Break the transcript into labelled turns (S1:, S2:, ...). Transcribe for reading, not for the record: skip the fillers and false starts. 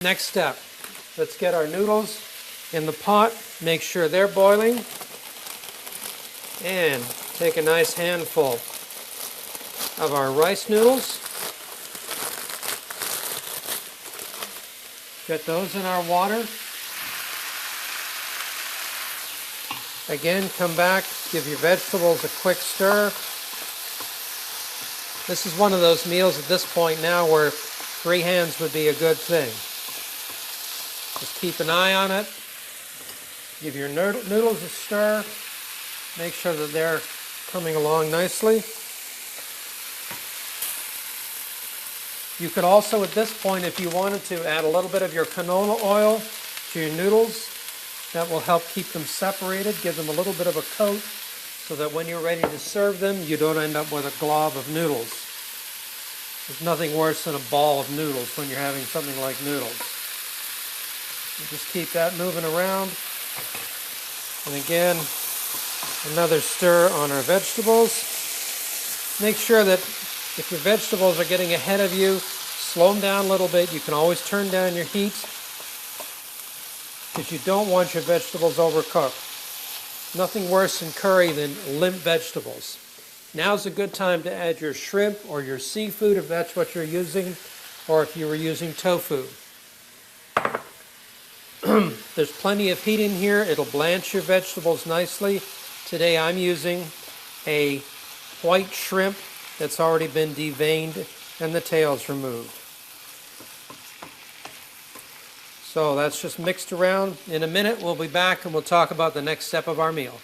S1: Next step, let's get our noodles in the pot, make sure they're boiling, and take a nice handful of our rice noodles. Get those in our water. Again, come back, give your vegetables a quick stir. This is one of those meals at this point now where 3 hands would be a good thing. Just keep an eye on it. Give your noodles a stir. Make sure that they're coming along nicely. You could also, at this point, if you wanted to, add a little bit of your canola oil to your noodles. That will help keep them separated, give them a little bit of a coat, so that when you're ready to serve them, you don't end up with a glob of noodles. There's nothing worse than a ball of noodles when you're having something like noodles. You just keep that moving around. And again, another stir on our vegetables. Make sure that if your vegetables are getting ahead of you, slow them down a little bit. You can always turn down your heat because you don't want your vegetables overcooked. Nothing worse in curry than limp vegetables. Now's a good time to add your shrimp or your seafood if that's what you're using, or if you were using tofu. There's plenty of heat in here. It'll blanch your vegetables nicely. Today I'm using a white shrimp that's already been deveined and the tails removed. So that's just mixed around. In a minute we'll be back and we'll talk about the next step of our meal.